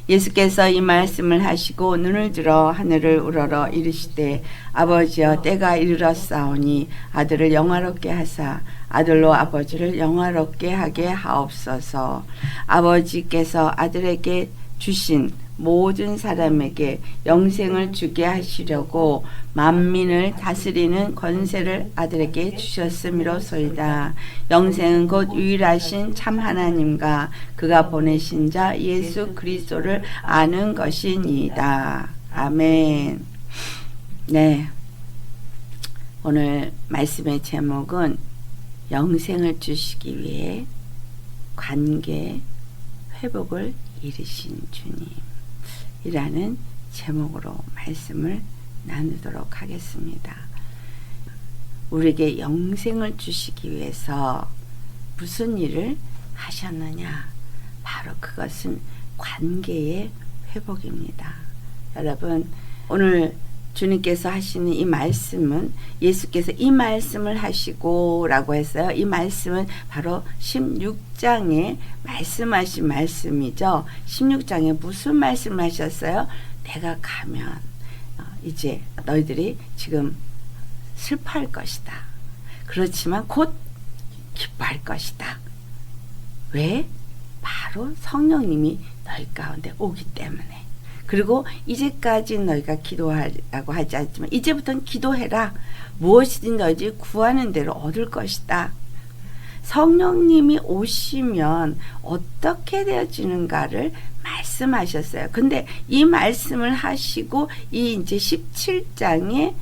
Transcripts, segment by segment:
예수께서 이 말씀을 하시고 눈을 들어 하늘을 우러러 이르시되 아버지여 때가 이르렀사오니 아들을 영화롭게 하사 아들로 아버지를 영화롭게 하게 하옵소서. 아버지께서 아들에게 주신 모든 사람에게 영생을 주게 하시려고 만민을 다스리는 권세를 아들에게 주셨음이로소이다. 영생은 곧 유일하신 참 하나님과 그가 보내신 자 예수 그리스도를 아는 것이니이다. 아멘. 네, 오늘 말씀의 제목은 영생을 주시기 위해 관계 회복을 이루신 주님이라는 제목으로 말씀을 나누도록 하겠습니다. 우리에게 영생을 주시기 위해서 무슨 일을 하셨느냐? 바로 그것은 관계의 회복입니다. 여러분, 오늘 주님께서 하시는 이 말씀은 예수께서 이 말씀을 하시고 라고 했어요. 이 말씀은 바로 16장에 말씀하신 말씀이죠. 16장에 무슨 말씀을 하셨어요? 내가 가면 이제 너희들이 지금 슬퍼할 것이다. 그렇지만 곧 기뻐할 것이다. 왜? 바로 성령님이 너희 가운데 오기 때문에. 그리고 이제까지 너희가 기도하라고 하지 않지만 이제부터는 기도해라. 무엇이든 너희들이 구하는 대로 얻을 것이다. 성령님이 오시면 어떻게 되어지는가를 말씀하셨어요. 근데 이 말씀을 하시고 이 이제 17장에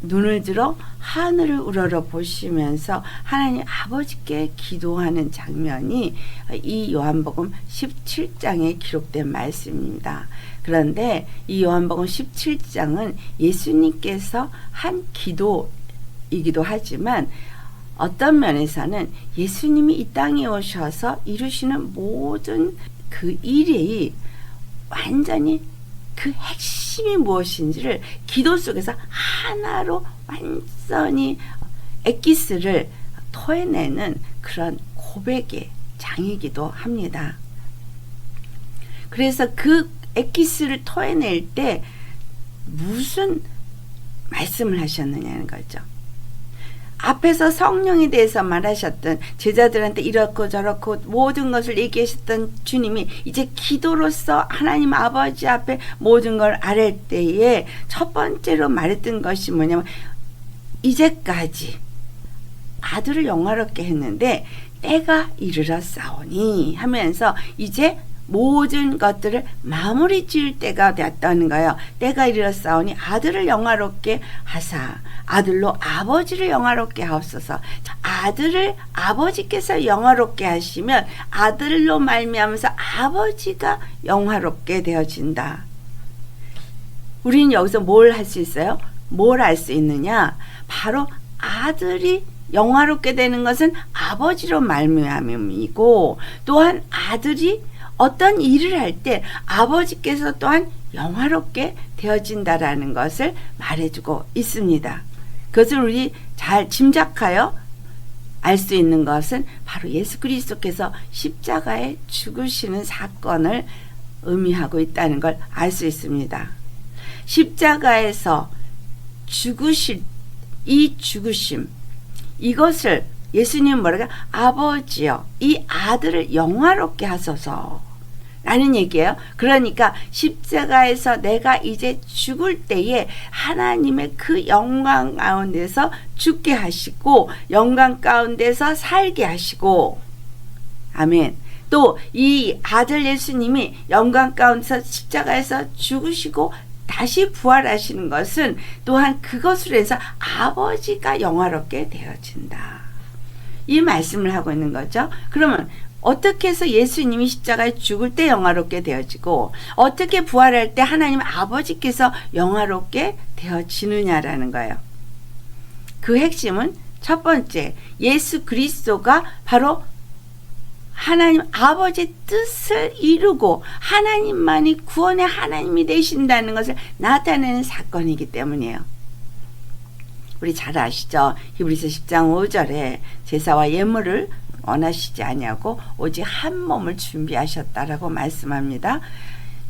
눈을 들어 하늘을 우러러 보시면서 하나님 아버지께 기도하는 장면이 이 요한복음 17장에 기록된 말씀입니다. 그런데 이 요한복음 17장은 예수님께서 한 기도이기도 하지만 어떤 면에서는 예수님이 이 땅에 오셔서 이루시는 모든 그 일이 완전히 그 핵심이 무엇인지를 기도 속에서 하나로 완전히 엑기스를 토해내는 그런 고백의 장이기도 합니다. 그래서 그 엑기스를 토해낼 때 무슨 말씀을 하셨느냐는 거죠. 앞에서 성령에 대해서 말하셨던 제자들한테 이렇고 저렇고 모든 것을 얘기하셨던 주님이 이제 기도로서 하나님 아버지 앞에 모든 걸 아랠 때에 첫 번째로 말했던 것이 뭐냐면 이제까지 아들을 영화롭게 했는데 때가 이르렀사오니 하면서 이제 모든 것들을 마무리 지을 때가 되었다는 거예요. 때가 이르렀사오니 아들을 영화롭게 하사 아들로 아버지를 영화롭게 하옵소서. 아들을 아버지께서 영화롭게 하시면 아들로 말미암아서 아버지가 영화롭게 되어진다. 우리는 여기서 뭘 할 수 있어요? 뭘 할 수 있느냐? 바로 아들이 영화롭게 되는 것은 아버지로 말미암음이고 또한 아들이 어떤 일을 할 때 아버지께서 또한 영화롭게 되어진다라는 것을 말해주고 있습니다. 그것을 우리 잘 짐작하여 알 수 있는 것은 바로 예수 그리스도께서 십자가에 죽으시는 사건을 의미하고 있다는 걸 알 수 있습니다. 십자가에서 죽으실 이 죽으심, 이것을 예수님 뭐라고 아버지여 이 아들을 영화롭게 하소서 라는 얘기예요. 그러니까 십자가에서 내가 이제 죽을 때에 하나님의 그 영광 가운데서 죽게 하시고 영광 가운데서 살게 하시고 아멘. 또 이 아들 예수님이 영광 가운데서 십자가에서 죽으시고 다시 부활하시는 것은 또한 그것으로 해서 아버지가 영화롭게 되어진다. 이 말씀을 하고 있는 거죠. 그러면 어떻게 해서 예수님이 십자가에 죽을 때 영화롭게 되어지고 어떻게 부활할 때 하나님 아버지께서 영화롭게 되어지느냐라는 거예요. 그 핵심은 첫 번째, 예수 그리스도가 바로 하나님 아버지의 뜻을 이루고 하나님만이 구원의 하나님이 되신다는 것을 나타내는 사건이기 때문이에요. 우리 잘 아시죠? 히브리서 10장 5절에 제사와 예물을 원하시지 아니하고 오직 한 몸을 준비하셨다라고 말씀합니다.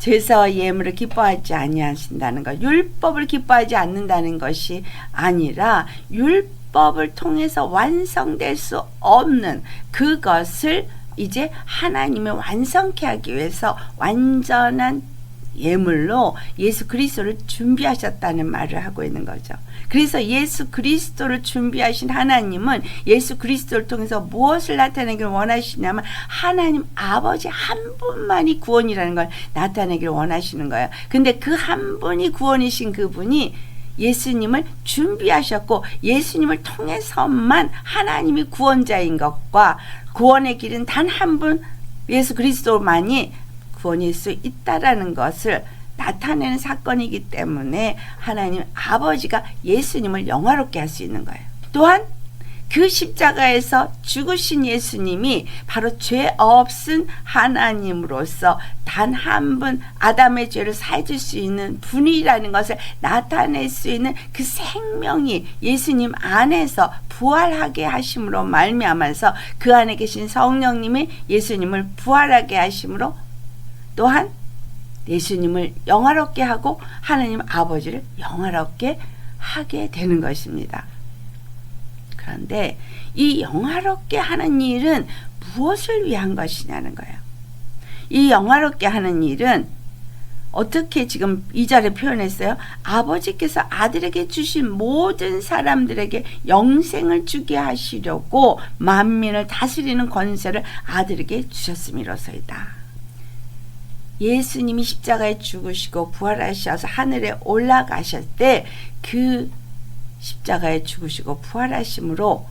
제사와 예물을 기뻐하지 아니하신다는 것, 율법을 기뻐하지 않는다는 것이 아니라 율법을 통해서 완성될 수 없는 그것을 이제 하나님이 완성케 하기 위해서 완전한 예물로 예수 그리스도를 준비하셨다는 말을 하고 있는 거죠. 그래서 예수 그리스도를 준비하신 하나님은 예수 그리스도를 통해서 무엇을 나타내기를 원하시냐면 하나님 아버지 한 분만이 구원이라는 걸 나타내기를 원하시는 거예요. 근데 그 한 분이 구원이신 그분이 예수님을 준비하셨고 예수님을 통해서만 하나님이 구원자인 것과 구원의 길은 단 한 분 예수 그리스도만이 구원일 수 있다라는 것을 나타내는 사건이기 때문에 하나님 아버지가 예수님을 영화롭게 할 수 있는 거예요. 또한 그 십자가에서 죽으신 예수님이 바로 죄 없은 하나님으로서 단 한 분 아담의 죄를 사해줄 수 있는 분이라는 것을 나타낼 수 있는 그 생명이 예수님 안에서 부활하게 하심으로 말미암아서 그 안에 계신 성령님이 예수님을 부활하게 하심으로 또한 예수님을 영화롭게 하고 하나님 아버지를 영화롭게 하게 되는 것입니다. 그런데 이 영화롭게 하는 일은 무엇을 위한 것이냐는 거예요. 이 영화롭게 하는 일은 어떻게 지금 2절에 표현했어요? 아버지께서 아들에게 주신 모든 사람들에게 영생을 주게 하시려고 만민을 다스리는 권세를 아들에게 주셨음이로소이다. 예수님이 십자가에 죽으시고 부활하셔서 하늘에 올라가실 때 그 십자가에 죽으시고 부활하심으로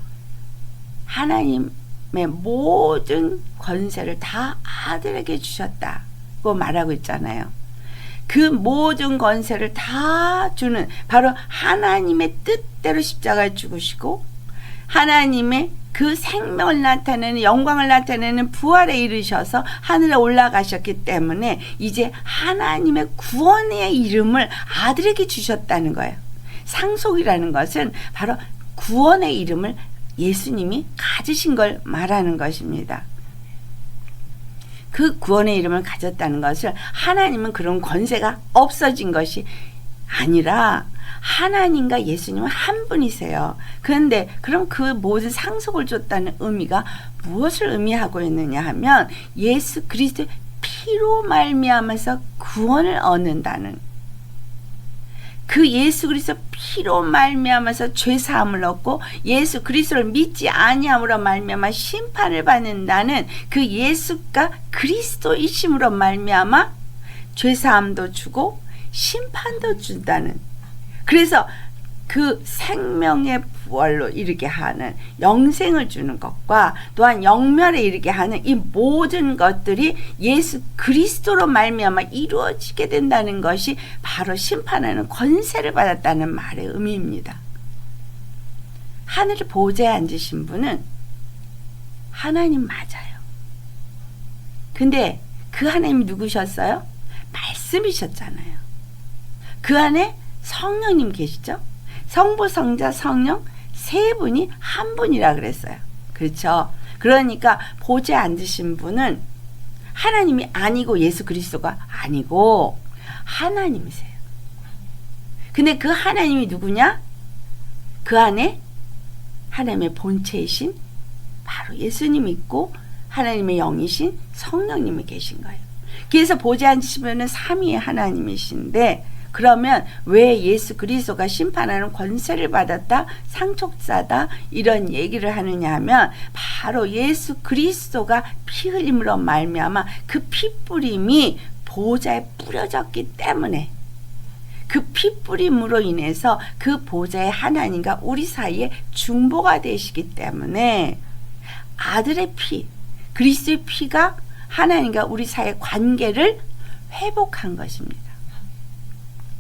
하나님의 모든 권세를 다 아들에게 주셨다고 말하고 있잖아요. 그 모든 권세를 다 주는 바로 하나님의 뜻대로 십자가에 죽으시고 하나님의 그 생명을 나타내는 영광을 나타내는 부활에 이르셔서 하늘에 올라가셨기 때문에 이제 하나님의 구원의 이름을 아들에게 주셨다는 거예요. 상속이라는 것은 바로 구원의 이름을 예수님이 가지신 걸 말하는 것입니다. 그 구원의 이름을 가졌다는 것을 하나님은 그런 권세가 없어진 것이 아니라 하나님과 예수님은 한 분이세요. 그런데 그럼 그 모든 상속을 줬다는 의미가 무엇을 의미하고 있느냐 하면 예수 그리스도의 피로 말미암아서 구원을 얻는다는 그 예수 그리스도 피로 말미암아서 죄 사함을 얻고 예수 그리스도를 믿지 아니함으로 말미암아 심판을 받는다는 그 예수가 그리스도이심으로 말미암아 죄 사함도 주고 심판도 준다는 그래서 그 생명의 부활로 이르게 하는 영생을 주는 것과 또한 영멸에 이르게 하는 이 모든 것들이 예수 그리스도로 말미암아 이루어지게 된다는 것이 바로 심판하는 권세를 받았다는 말의 의미입니다. 하늘 보좌에 앉으신 분은 하나님 맞아요. 근데 그 하나님이 누구셨어요? 말씀이셨잖아요. 그 안에 성령님 계시죠? 성부, 성자, 성령 세 분이 한 분이라 그랬어요. 그렇죠? 그러니까 보좌에 앉으신 분은 하나님이 아니고 예수 그리스도가 아니고 하나님이세요. 근데 그 하나님이 누구냐? 그 안에 하나님의 본체이신 바로 예수님이 있고 하나님의 영이신 성령님이 계신 거예요. 그래서 보좌에 앉으시면 삼위의 하나님이신데 그러면 왜 예수 그리스도가 심판하는 권세를 받았다, 상속자다 이런 얘기를 하느냐 하면 바로 예수 그리스도가 피 흘림으로 말미암아 그 피 뿌림이 보좌에 뿌려졌기 때문에 그 피 뿌림으로 인해서 그 보좌의 하나님과 우리 사이에 중보가 되시기 때문에 아들의 피, 그리스도의 피가 하나님과 우리 사이의 관계를 회복한 것입니다.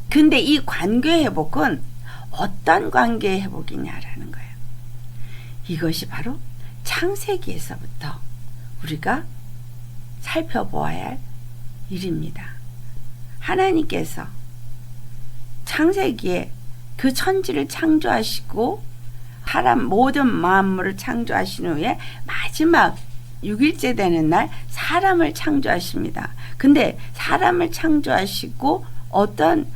근데 이 관계 회복은 어떤 관계 회복이냐라는 거예요. 이것이 바로 창세기에서부터 우리가 살펴보아야 할 일입니다. 하나님께서 창세기에 그 천지를 창조하시고 사람 모든 만물을 창조하신 후에 마지막 6일째 되는 날 사람을 창조하십니다. 근데 사람을 창조하시고 어떤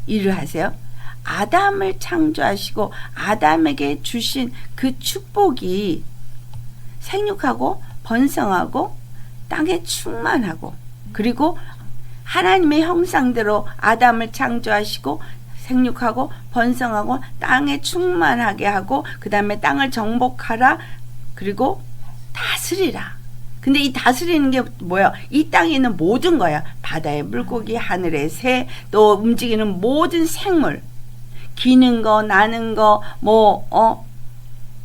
일을 하세요? 아담을 창조하시고 아담에게 주신 그 축복이 생육하고 번성하고 땅에 충만하고, 그리고 하나님의 형상대로 아담을 창조하시고 생육하고 번성하고 땅에 충만하게 하고, 그 다음에 땅을 정복하라, 그리고 다스리라. 근데 이 다스리는 게 뭐예요? 이 땅에 있는 모든 거야. 바다의 물고기, 하늘의 새, 또 움직이는 모든 생물, 기는 거, 나는 거,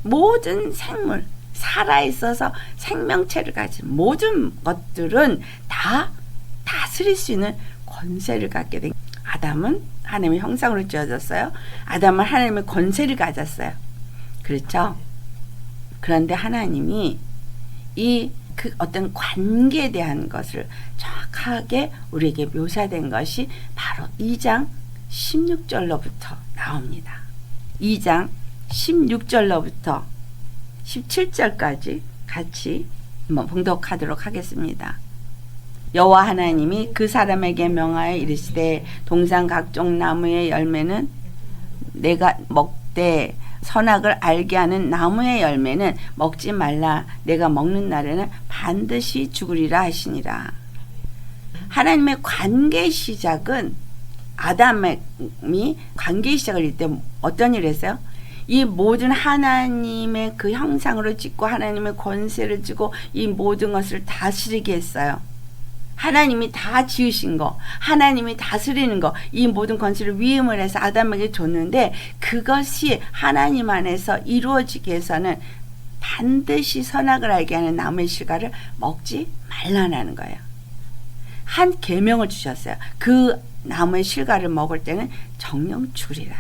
모든 생물, 살아있어서 생명체를 가진 모든 것들은 다 다스릴 수 있는 권세를 갖게 된. 아담은 하나님의 형상으로 지어졌어요. 아담은 하나님의 권세를 가졌어요. 그렇죠? 그런데 하나님이 그 어떤 관계에 대한 것을 정확하게 우리에게 묘사된 것이 바로 2장 16절로부터 나옵니다. 2장 16절로부터 17절까지 같이 한번 봉독하도록 하겠습니다. 여호와 하나님이 그 사람에게 명하여 이르시되 동산 각종 나무의 열매는 내가 먹되 선악을 알게 하는 나무의 열매는 먹지 말라. 내가 먹는 날에는 반드시 죽으리라 하시니라. 하나님의 관계 시작은, 아담이 관계 시작을 할 때 어떤 일을 했어요? 이 모든 하나님의 그 형상으로 짓고 하나님의 권세를 지고 이 모든 것을 다스리게 했어요. 하나님이 다 지으신 거, 하나님이 다스리는 거, 이 모든 권세를 위임을 해서 아담에게 줬는데, 그것이 하나님 안에서 이루어지기 위해서는 반드시 선악을 알게 하는 나무의 실과를 먹지 말라는 거예요. 한 계명을 주셨어요. 그 나무의 실과를 먹을 때는 정령 죽으리라.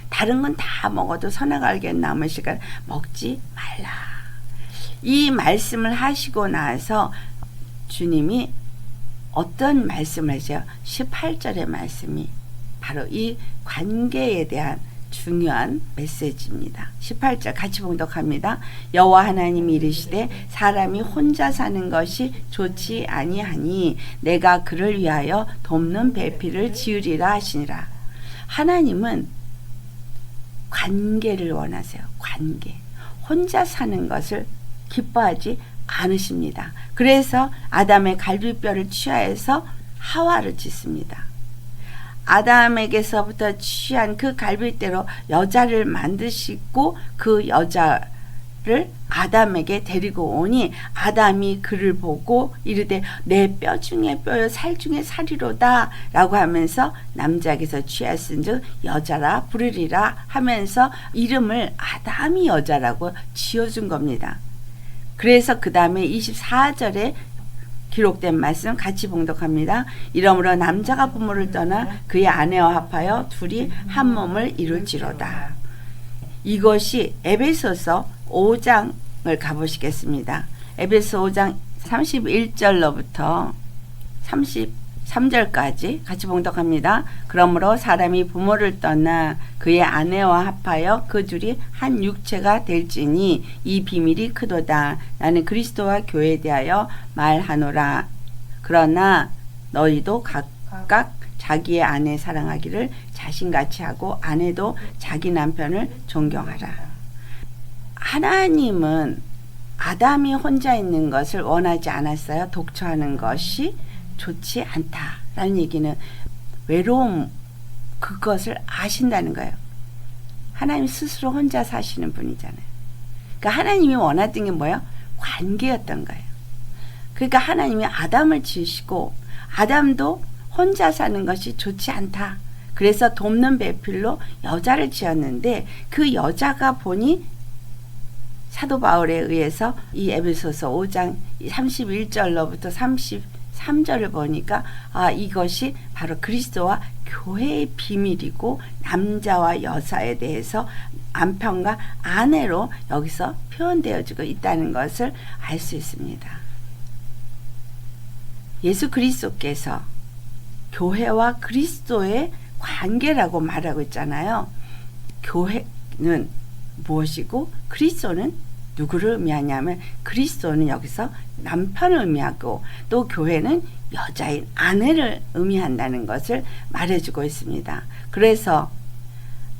다른 건 다 먹어도 선악을 알게 하는 나무의 실과를 먹지 말라. 이 말씀을 하시고 나서 주님이 어떤 말씀을 하죠? 18절의 말씀이 바로 이 관계에 대한 중요한 메시지입니다. 18절 같이 봉독합니다. 여호와 하나님이 이르시되 사람이 혼자 사는 것이 좋지 아니하니 내가 그를 위하여 돕는 배필을 지으리라 하시니라. 하나님은 관계를 원하세요. 관계. 혼자 사는 것을 기뻐하지 않으십니다. 그래서 아담의 갈비뼈를 취하여서 하와를 짓습니다. 아담에게서부터 취한 그 갈비뼈로 여자를 만드시고 그 여자를 아담에게 데리고 오니 아담이 그를 보고 이르되 내 뼈 중에 뼈요 살 중에 살이로다 라고 하면서 남자에게서 취하신즉 여자라 부르리라 하면서 이름을 아담이 여자라고 지어준 겁니다. 그래서 그 다음에 24절에 기록된 말씀 같이 봉독합니다. 이러므로 남자가 부모를 떠나 그의 아내와 합하여 둘이 한 몸을 이룰지로다. 이것이 에베소서 5장을 가보시겠습니다. 에베소 5장 31절로부터 33절까지 같이 봉독합니다. 그러므로 사람이 부모를 떠나 그의 아내와 합하여 그 둘이 한 육체가 될지니 이 비밀이 크도다. 나는 그리스도와 교회에 대하여 말하노라. 그러나 너희도 각각 자기의 아내 사랑하기를 자신같이 하고 아내도 자기 남편을 존경하라. 하나님은 아담이 혼자 있는 것을 원하지 않았어요. 독처하는 것이 좋지 않다라는 얘기는 외로움, 그것을 아신다는 거예요. 하나님 스스로 혼자 사시는 분이잖아요. 그러니까 하나님이 원하던 게 뭐예요? 관계였던 거예요. 그러니까 하나님이 아담을 지으시고 아담도 혼자 사는 것이 좋지 않다. 그래서 돕는 배필로 여자를 지었는데 그 여자가 보니 사도 바울에 의해서 이 에베소서 5장 31절로부터 33절을 보니까 이것이 바로 그리스도와 교회의 비밀이고 남자와 여자에 대해서 남편과 아내로 여기서 표현되어지고 있다는 것을 알 수 있습니다. 예수 그리스도께서 교회와 그리스도의 관계라고 말하고 있잖아요. 교회는 무엇이고 그리스도는 누구를 의미하냐면 그리스도는 여기서 남편을 의미하고 또 교회는 여자인 아내를 의미한다는 것을 말해주고 있습니다. 그래서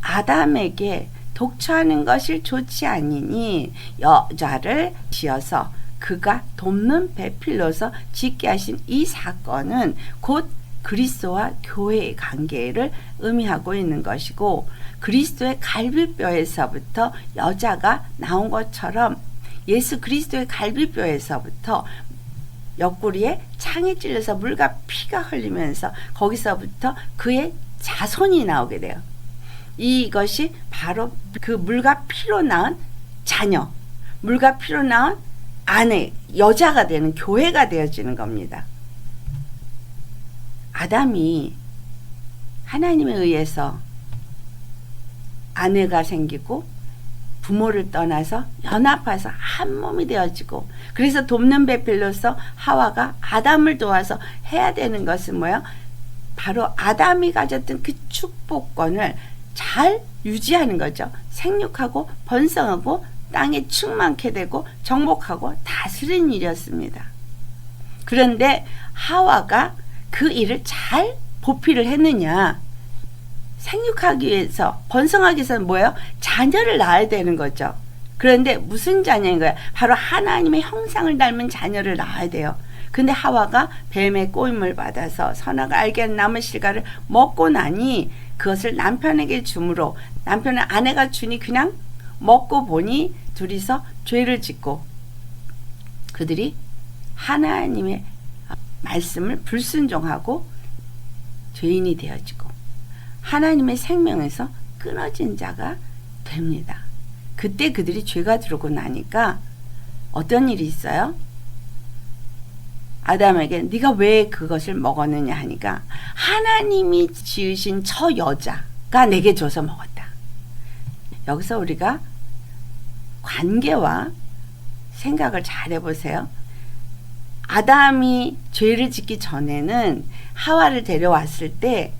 아담에게 독처하는 것이 좋지 아니니 여자를 지어서 그가 돕는 배필로서 짓게 하신 이 사건은 곧 그리스도와 교회의 관계를 의미하고 있는 것이고, 그리스도의 갈비뼈에서부터 여자가 나온 것처럼 예수 그리스도의 갈비뼈에서부터 옆구리에 창에 찔려서 물과 피가 흘리면서 거기서부터 그의 자손이 나오게 돼요. 이것이 바로 그 물과 피로 낳은 자녀, 물과 피로 낳은 아내, 여자가 되는 교회가 되어지는 겁니다. 아담이 하나님에 의해서 아내가 생기고 부모를 떠나서 연합해서 한 몸이 되어지고, 그래서 돕는 배필로서 하와가 아담을 도와서 해야 되는 것은 뭐예요? 바로 아담이 가졌던 그 축복권을 잘 유지하는 거죠. 생육하고 번성하고 땅에 충만케 되고 정복하고 다스리는 일이었습니다. 그런데 하와가 그 일을 잘 보필을 했느냐? 생육하기 위해서, 번성하기 위해서는 뭐예요? 자녀를 낳아야 되는 거죠. 그런데 무슨 자녀인 거예요? 바로 하나님의 형상을 닮은 자녀를 낳아야 돼요. 근데 하와가 뱀의 꼬임을 받아서 선악을 알게 하는 나무 실과를 먹고 나니 그것을 남편에게 주므로 남편은 아내가 주니 그냥 먹고 보니 둘이서 죄를 짓고 그들이 하나님의 말씀을 불순종하고 죄인이 되어지고 하나님의 생명에서 끊어진 자가 됩니다. 그때 그들이 죄가 들어오고 나니까 어떤 일이 있어요? 아담에게 네가 왜 그것을 먹었느냐 하니까 하나님이 지으신 저 여자가 내게 줘서 먹었다. 여기서 우리가 관계와 생각을 잘 해보세요. 아담이 죄를 짓기 전에는 하와를 데려왔을 때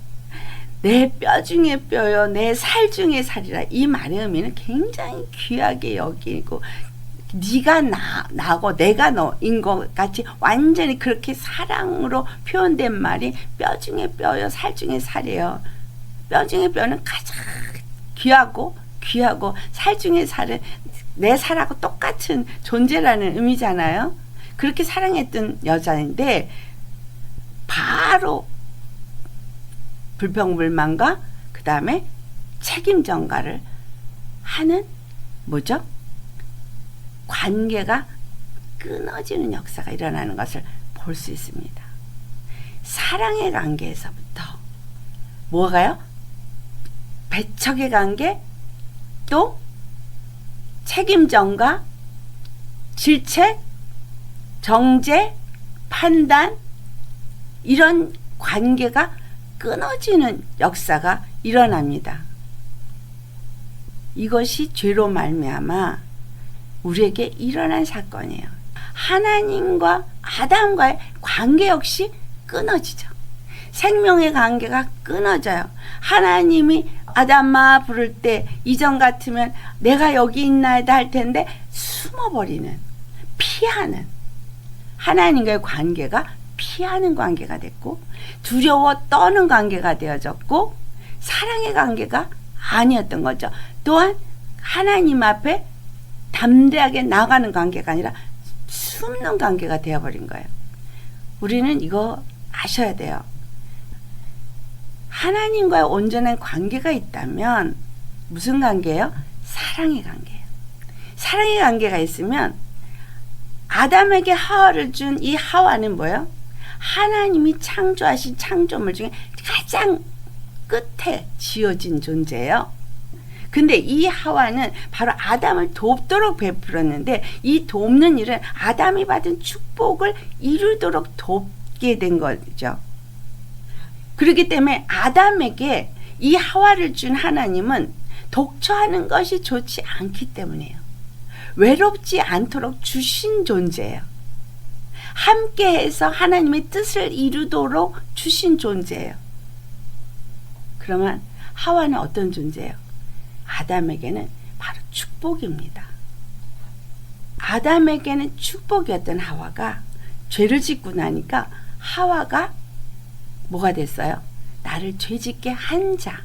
내 뼈 중에 뼈요, 내 살 중에 살이라, 이 말의 의미는 굉장히 귀하게 여기고 네가 나고 내가 너인 것 같이 완전히 그렇게 사랑으로 표현된 말이 뼈 중에 뼈요, 살 중에 살이에요. 뼈 중에 뼈는 가장 귀하고 살 중에 살은 내 살하고 똑같은 존재라는 의미잖아요. 그렇게 사랑했던 여자인데 바로 불평불만과 그 다음에 책임 전가를 하는 뭐죠? 관계가 끊어지는 역사가 일어나는 것을 볼 수 있습니다. 사랑의 관계에서부터 뭐가요? 배척의 관계, 또 책임 전가, 질책, 정죄, 판단, 이런 관계가 끊어지는 역사가 일어납니다. 이것이 죄로 말미암아 우리에게 일어난 사건이에요. 하나님과 아담과의 관계 역시 끊어지죠. 생명의 관계가 끊어져요. 하나님이 아담아 부를 때 이전 같으면 내가 여기 있나이다 할 텐데 숨어버리는, 피하는, 하나님과의 관계가 피하는 관계가 됐고, 두려워 떠는 관계가 되어졌고, 사랑의 관계가 아니었던 거죠. 또한 하나님 앞에 담대하게 나가는 관계가 아니라 숨는 관계가 되어버린 거예요. 우리는 이거 아셔야 돼요. 하나님과의 온전한 관계가 있다면 무슨 관계예요? 사랑의 관계예요. 사랑의 관계가 있으면 아담에게 하와를 준 이 하와는 뭐예요? 하나님이 창조하신 창조물 중에 가장 끝에 지어진 존재예요. 근데 이 하와는 바로 아담을 돕도록 베풀었는데 이 돕는 일은 아담이 받은 축복을 이루도록 돕게 된 거죠. 그렇기 때문에 아담에게 이 하와를 준 하나님은 독처하는 것이 좋지 않기 때문이에요. 외롭지 않도록 주신 존재예요. 함께해서 하나님의 뜻을 이루도록 주신 존재예요. 그러면 하와는 어떤 존재예요? 아담에게는 바로 축복입니다. 아담에게는 축복이었던 하와가 죄를 짓고 나니까 하와가 뭐가 됐어요? 나를 죄짓게 한 자.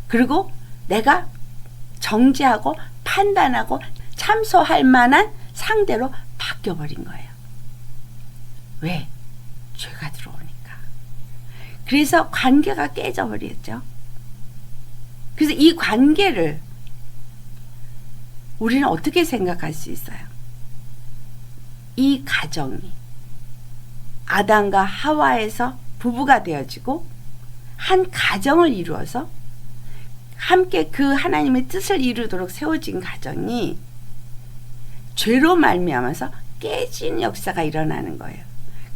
그리고 내가 정죄하고 판단하고 참소할 만한 상대로 바뀌어버린 거예요. 왜? 죄가 들어오니까. 그래서 관계가 깨져버렸죠. 그래서 이 관계를 우리는 어떻게 생각할 수 있어요? 이 가정이 아담과 하와에서 부부가 되어지고 한 가정을 이루어서 함께 그 하나님의 뜻을 이루도록 세워진 가정이 죄로 말미암아서 깨진 역사가 일어나는 거예요.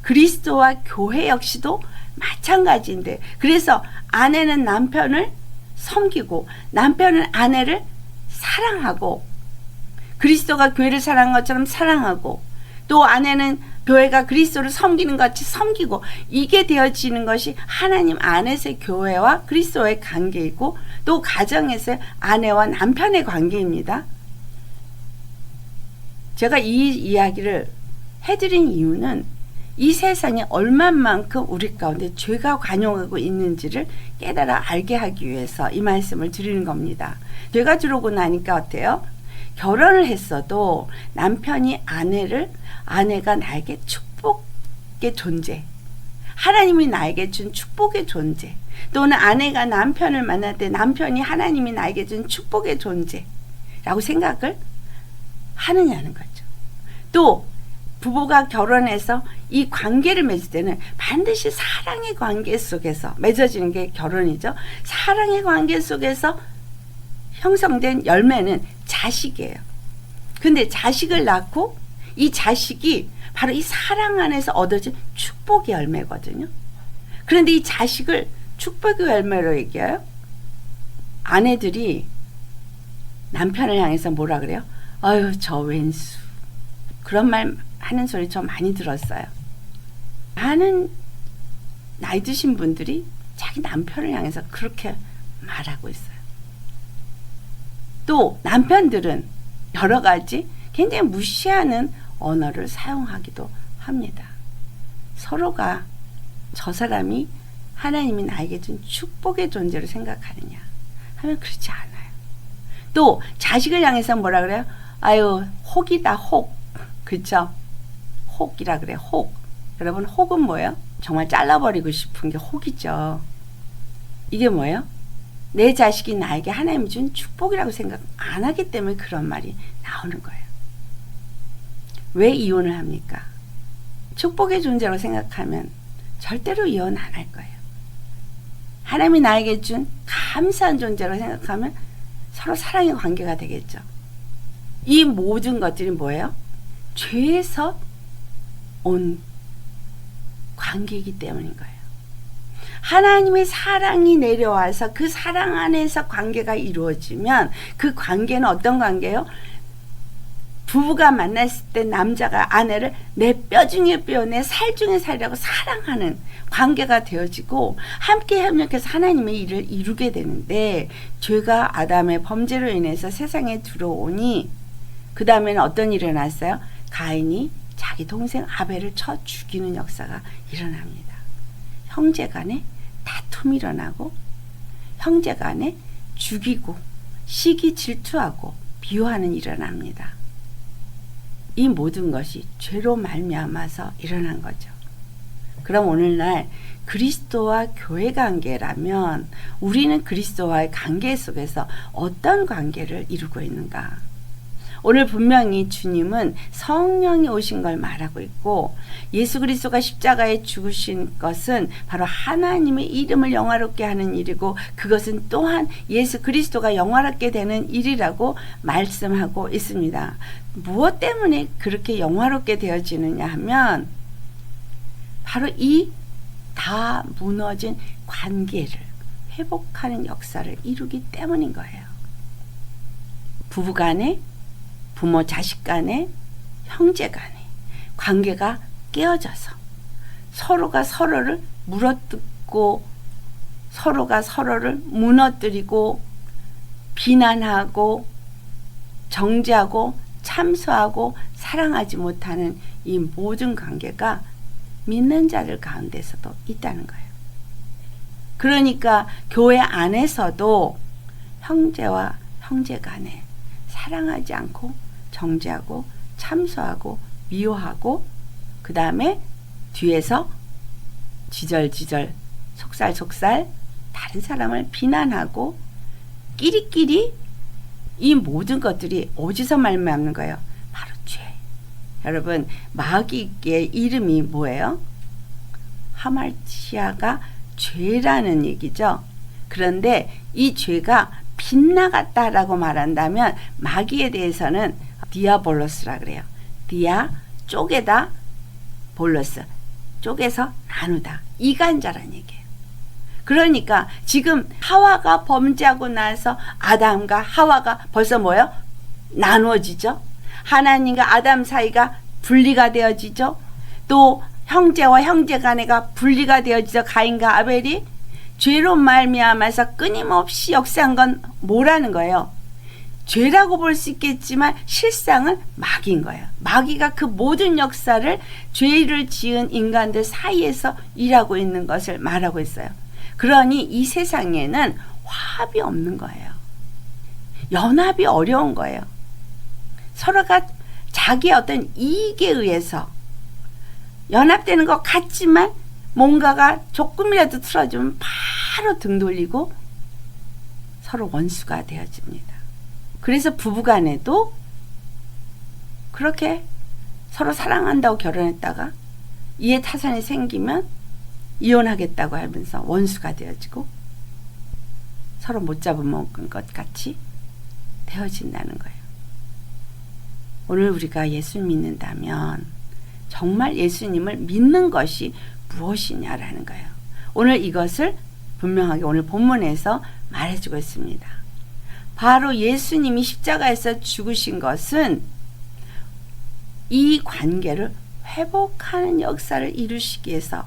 그리스도와 교회 역시도 마찬가지인데, 그래서 아내는 남편을 섬기고 남편은 아내를 사랑하고 그리스도가 교회를 사랑한 것처럼 사랑하고 또 아내는 교회가 그리스도를 섬기는 것 같이 섬기고, 이게 되어지는 것이 하나님 안에서의 교회와 그리스도의 관계이고 또 가정에서의 아내와 남편의 관계입니다. 제가 이 이야기를 해드린 이유는 이 세상에 얼마만큼 우리 가운데 죄가 관용하고 있는지를 깨달아 알게 하기 위해서 이 말씀을 드리는 겁니다. 죄가 들어오고 나니까 어때요? 결혼을 했어도 남편이 아내가 나에게 축복의 존재, 하나님이 나에게 준 축복의 존재, 또는 아내가 남편을 만날 때 남편이 하나님이 나에게 준 축복의 존재라고 생각을 하느냐는 거죠. 또 부부가 결혼해서 이 관계를 맺을 때는 반드시 사랑의 관계 속에서 맺어지는 게 결혼이죠. 사랑의 관계 속에서 형성된 열매는 자식이에요. 근데 자식을 낳고 이 자식이 바로 이 사랑 안에서 얻어진 축복의 열매거든요. 그런데 이 자식을 축복의 열매로 얘기해요. 아내들이 남편을 향해서 뭐라 그래요? 아유, 저 왼수. 그런 말 하는 소리 저 많이 들었어요. 많은 나이 드신 분들이 자기 남편을 향해서 그렇게 말하고 있어요. 또 남편들은 여러 가지 굉장히 무시하는 언어를 사용하기도 합니다. 서로가 저 사람이 하나님이 나에게 준 축복의 존재로 생각하느냐 하면 그렇지 않아요. 또 자식을 향해서 뭐라 그래요? 아유, 혹이다, 혹. 그렇죠? 혹이라 그래, 혹. 여러분, 혹은 뭐예요? 정말 잘라버리고 싶은 게 혹이죠. 이게 뭐예요? 내 자식이 나에게 하나님이 준 축복이라고 생각 안 하기 때문에 그런 말이 나오는 거예요. 왜 이혼을 합니까? 축복의 존재로 생각하면 절대로 이혼 안 할 거예요. 하나님이 나에게 준 감사한 존재로 생각하면 서로 사랑의 관계가 되겠죠. 이 모든 것들이 뭐예요? 죄에서 온 관계이기 때문인 거예요. 하나님의 사랑이 내려와서 그 사랑 안에서 관계가 이루어지면 그 관계는 어떤 관계예요? 부부가 만났을 때 남자가 아내를 내 뼈 중에 뼈, 내 살 중에 살이라고 사랑하는 관계가 되어지고 함께 협력해서 하나님의 일을 이루게 되는데, 죄가 아담의 범죄로 인해서 세상에 들어오니 그 다음에는 어떤 일이 일어났어요? 가인이 자기 동생 아벨을 쳐 죽이는 역사가 일어납니다. 형제 간에 다툼이 일어나고 형제 간에 죽이고 시기 질투하고 비호하는 일이 일어납니다. 이 모든 것이 죄로 말미암아서 일어난 거죠. 그럼 오늘날 그리스도와 교회 관계라면 우리는 그리스도와의 관계 속에서 어떤 관계를 이루고 있는가? 오늘 분명히 주님은 성령이 오신 걸 말하고 있고, 예수 그리스도가 십자가에 죽으신 것은 바로 하나님의 이름을 영화롭게 하는 일이고, 그것은 또한 예수 그리스도가 영화롭게 되는 일이라고 말씀하고 있습니다. 무엇 때문에 그렇게 영화롭게 되어지느냐 하면 바로 이 다 무너진 관계를 회복하는 역사를 이루기 때문인 거예요. 부부간에, 부모 자식 간에, 형제 간에 관계가 깨어져서 서로가 서로를 물어뜯고 서로가 서로를 무너뜨리고 비난하고 정죄하고 참소하고 사랑하지 못하는 이 모든 관계가 믿는 자들 가운데서도 있다는 거예요. 그러니까 교회 안에서도 형제와 형제 간에 사랑하지 않고 정죄하고 참소하고 미워하고 그 다음에 뒤에서 지절지절 속살속살 다른 사람을 비난하고 끼리끼리 이 모든 것들이 어디서 말미암는 거예요? 바로 죄. 여러분 마귀의 이름이 뭐예요? 하말시아가 죄라는 얘기죠. 그런데 이 죄가 빗나갔다라고 말한다면 마귀에 대해서는 디아볼로스라 그래요. 디아 쪼개다, 볼로스 쪼개서 나누다, 이간자란 얘기예요. 그러니까 지금 하와가 범죄하고 나서 아담과 하와가 벌써 뭐예요? 나누어지죠. 하나님과 아담 사이가 분리가 되어지죠. 또 형제와 형제 간에가 분리가 되어지죠. 가인과 아벨이 죄로 말미암아서 끊임없이 역사한 건 뭐라는 거예요? 죄라고 볼 수 있겠지만 실상은 마귀인 거예요. 마귀가 그 모든 역사를 죄를 지은 인간들 사이에서 일하고 있는 것을 말하고 있어요. 그러니 이 세상에는 화합이 없는 거예요. 연합이 어려운 거예요. 서로가 자기의 어떤 이익에 의해서 연합되는 것 같지만 뭔가가 조금이라도 틀어지면 바로 등 돌리고 서로 원수가 되어집니다. 그래서 부부간에도 그렇게 서로 사랑한다고 결혼했다가 이해 타산이 생기면 이혼하겠다고 하면서 원수가 되어지고 서로 못 잡아먹은 것 같이 되어진다는 거예요. 오늘 우리가 예수 믿는다면 정말 예수님을 믿는 것이 무엇이냐라는 거예요. 오늘 이것을 분명하게 오늘 본문에서 말해주고 있습니다. 바로 예수님이 십자가에서 죽으신 것은 이 관계를 회복하는 역사를 이루시기 위해서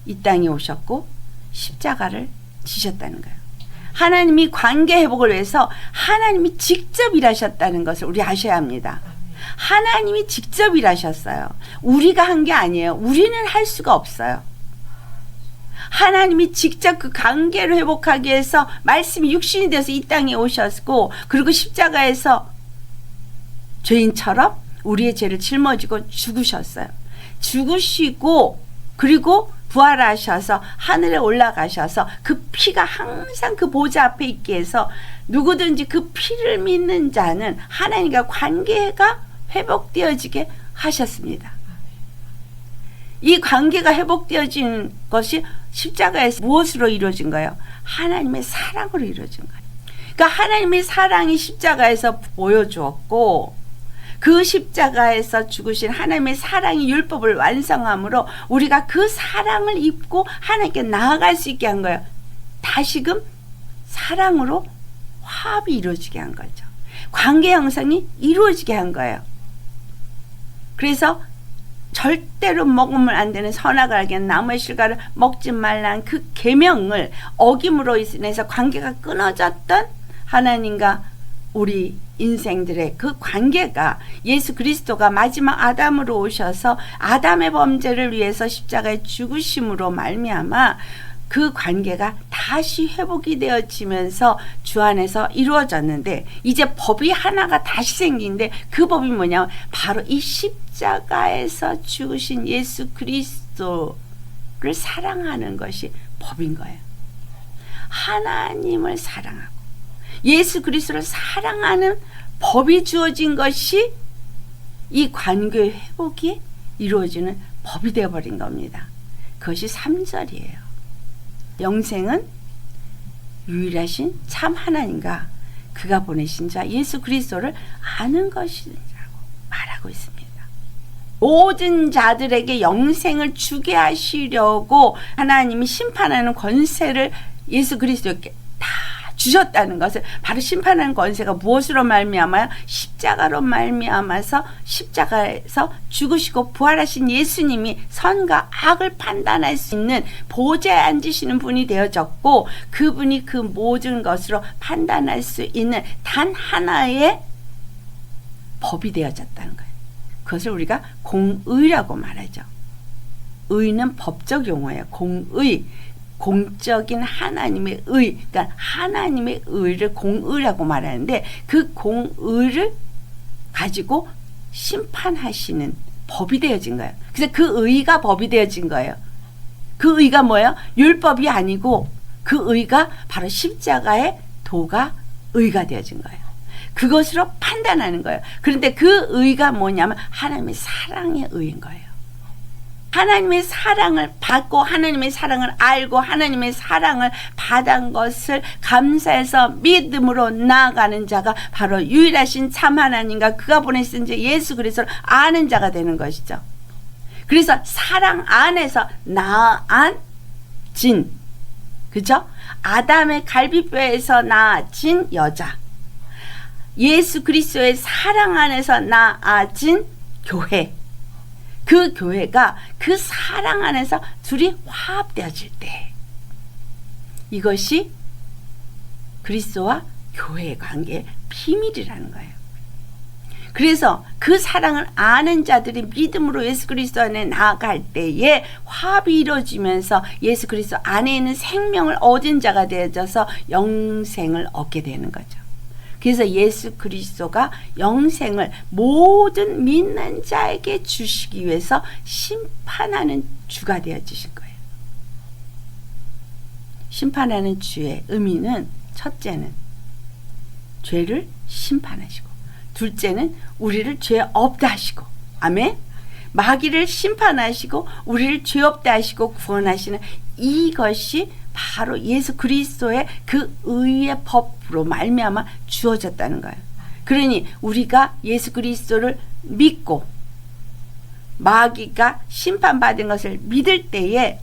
이 땅에 오셨고 십자가를 지셨다는 거예요. 하나님이 관계 회복을 위해서 하나님이 직접 일하셨다는 것을 우리 아셔야 합니다. 하나님이 직접 일하셨어요. 우리가 한 게 아니에요. 우리는 할 수가 없어요. 하나님이 직접 그 관계를 회복하기 위해서 말씀이 육신이 돼서 이 땅에 오셨고 그리고 십자가에서 죄인처럼 우리의 죄를 짊어지고 죽으셨어요. 죽으시고 그리고 부활하셔서 하늘에 올라가셔서 그 피가 항상 그 보좌 앞에 있게 해서 누구든지 그 피를 믿는 자는 하나님과 관계가 회복되어지게 하셨습니다. 이 관계가 회복되어진 것이 십자가에서 무엇으로 이루어진 거예요? 하나님의 사랑으로 이루어진 거예요. 그러니까 하나님의 사랑이 십자가에서 보여주었고 그 십자가에서 죽으신 하나님의 사랑이 율법을 완성함으로 우리가 그 사랑을 입고 하나님께 나아갈 수 있게 한 거예요. 다시금 사랑으로 화합이 이루어지게 한 거죠. 관계 형성이 이루어지게 한 거예요. 그래서 절대로 먹으면 안 되는 선악을 알게 하는 나무의 실과를 먹지 말라는 그 계명을 어김으로 인해서 관계가 끊어졌던 하나님과 우리 인생들의 그 관계가 예수 그리스도가 마지막 아담으로 오셔서 아담의 범죄를 위해서 십자가에 죽으심으로 말미암아 그 관계가 다시 회복이 되어지면서 주 안에서 이루어졌는데 이제 법이 하나가 다시 생긴데 그 법이 뭐냐면 바로 이 십자가에서 죽으신 예수 그리스도를 사랑하는 것이 법인 거예요. 하나님을 사랑하고 예수 그리스도를 사랑하는 법이 주어진 것이 이 관계 회복이 이루어지는 법이 되어버린 겁니다. 그것이 3절이에요. 영생은 유일하신 참 하나님과 그가 보내신 자 예수 그리스도를 아는 것이라고 말하고 있습니다. 모든 자들에게 영생을 주게 하시려고 하나님이 심판하는 권세를 예수 그리스도께 다 주셨다는 것을 바로 심판하는 권세가 무엇으로 말미암아요? 십자가로 말미암아서 십자가에서 죽으시고 부활하신 예수님이 선과 악을 판단할 수 있는 보좌에 앉으시는 분이 되어졌고 그분이 그 모든 것으로 판단할 수 있는 단 하나의 법이 되어졌다는 거예요. 그것을 우리가 공의라고 말하죠. 의는 법적 용어예요. 공의, 공적인 하나님의 의, 그러니까 하나님의 의를 공의라고 말하는데 그 공의를 가지고 심판하시는 법이 되어진 거예요. 그래서 그 의가 법이 되어진 거예요. 그 의가 뭐예요? 율법이 아니고 그 의가 바로 십자가의 도가 의가 되어진 거예요. 그것으로 판단하는 거예요. 그런데 그 의가 뭐냐면 하나님의 사랑의 의인 거예요. 하나님의 사랑을 받고 하나님의 사랑을 알고 하나님의 사랑을 받은 것을 감사해서 믿음으로 나아가는 자가 바로 유일하신 참 하나님과 그가 보내신 예수 그리스도를 아는 자가 되는 것이죠. 그래서 사랑 안에서 나아진, 그죠? 아담의 갈비뼈에서 나아진 여자, 예수 그리스도의 사랑 안에서 나아진 교회, 그 교회가 그 사랑 안에서 둘이 화합되어질 때 이것이 그리스도와 교회의 관계의 비밀이라는 거예요. 그래서 그 사랑을 아는 자들이 믿음으로 예수 그리스도 안에 나아갈 때에 화합이 이루어지면서 예수 그리스도 안에 있는 생명을 얻은 자가 되어져서 영생을 얻게 되는 거죠. 그래서 예수 그리스도가 영생을 모든 믿는 자에게 주시기 위해서 심판하는 주가 되어지신 거예요. 심판하는 주의 의미는 첫째는 죄를 심판하시고, 둘째는 우리를 죄 없다 하시고, 아멘. 마귀를 심판하시고 우리를 죄 없다 하시고 구원하시는 이것이 바로 예수 그리스도의 그 의의 법으로 말미암아 주어졌다는 거예요. 그러니 우리가 예수 그리스도를 믿고 마귀가 심판받은 것을 믿을 때에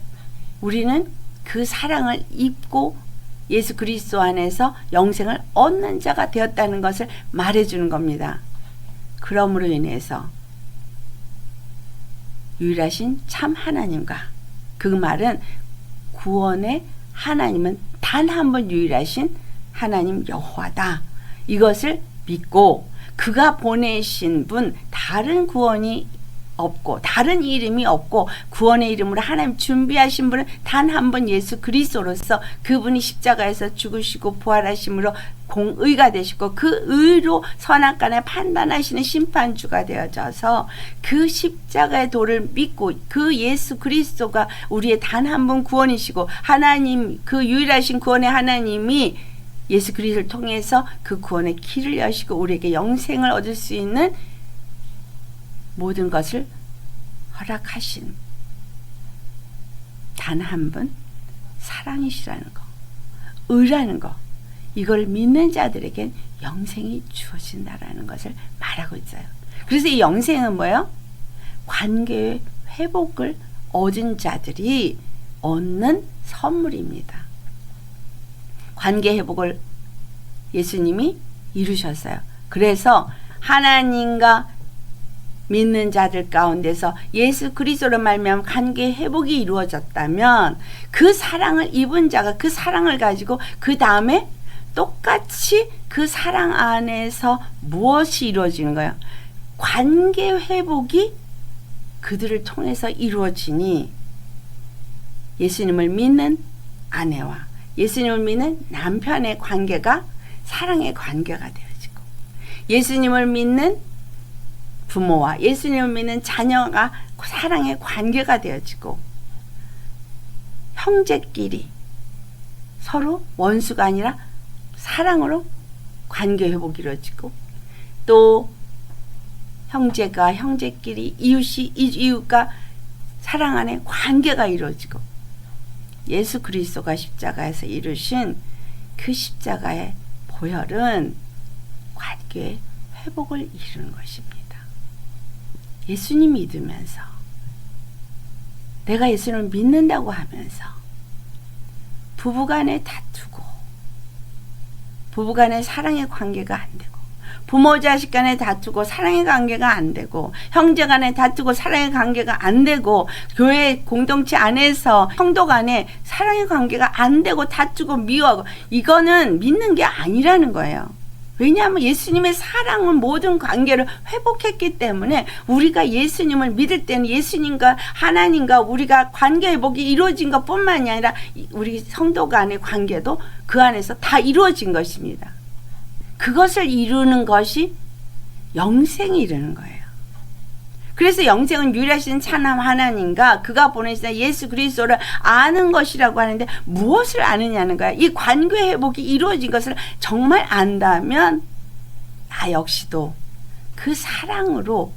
우리는 그 사랑을 입고 예수 그리스도 안에서 영생을 얻는 자가 되었다는 것을 말해주는 겁니다. 그러므로 인해서 유일하신 참 하나님과, 그 말은 구원의 하나님은 단 한 번 유일하신 하나님 여호와다, 이것을 믿고 그가 보내신 분 다른 구원이 없고 다른 이름이 없고 구원의 이름으로 하나님 준비하신 분은 단 한 번 예수 그리스도로서 그분이 십자가에서 죽으시고 부활하심으로 공의가 되시고 그 의로 선악간에 판단하시는 심판주가 되어져서 그 십자가의 도를 믿고 그 예수 그리스도가 우리의 단 한 분 구원이시고 하나님, 그 유일하신 구원의 하나님이 예수 그리스도를 통해서 그 구원의 길을 여시고 우리에게 영생을 얻을 수 있는 모든 것을 허락하신 단 한 분 사랑이시라는 거, 의라는 거, 이걸 믿는 자들에겐 영생이 주어진다라는 것을 말하고 있어요. 그래서 이 영생은 뭐예요? 관계의 회복을 얻은 자들이 얻는 선물입니다. 관계 회복을 예수님이 이루셨어요. 그래서 하나님과 믿는 자들 가운데서 예수 그리스도로 말미암아 관계 회복이 이루어졌다면 그 사랑을 입은 자가 그 사랑을 가지고 그 다음에 똑같이 그 사랑 안에서 무엇이 이루어지는 거예요? 관계 회복이 그들을 통해서 이루어지니 예수님을 믿는 아내와 예수님을 믿는 남편의 관계가 사랑의 관계가 되어지고, 예수님을 믿는 부모와 예수님을 믿는 자녀가 사랑의 관계가 되어지고, 형제끼리 서로 원수가 아니라 사랑으로 관계 회복이 이루어지고, 또 형제가 형제끼리, 이웃이 이웃과 사랑 안에 관계가 이루어지고, 예수 그리스도가 십자가에서 이루신 그 십자가의 보혈은 관계의 회복을 이루는 것입니다. 예수님 믿으면서, 내가 예수님을 믿는다고 하면서 부부간에 다투고 부부간에 사랑의 관계가 안 되고, 부모 자식 간에 다투고 사랑의 관계가 안 되고, 형제 간에 다투고 사랑의 관계가 안 되고, 교회 공동체 안에서 성도 간에 사랑의 관계가 안 되고 다투고 미워하고, 이거는 믿는 게 아니라는 거예요. 왜냐하면 예수님의 사랑은 모든 관계를 회복했기 때문에 우리가 예수님을 믿을 때는 예수님과 하나님과 우리가 관계 회복이 이루어진 것뿐만이 아니라 우리 성도 간의 관계도 그 안에서 다 이루어진 것입니다. 그것을 이루는 것이 영생이 이루는 거예요. 그래서 영생은 유일하신 참남 하나님과 그가 보내신 예수 그리스도를 아는 것이라고 하는데 무엇을 아느냐는 거야. 이 관계 회복이 이루어진 것을 정말 안다면 나 역시도 그 사랑으로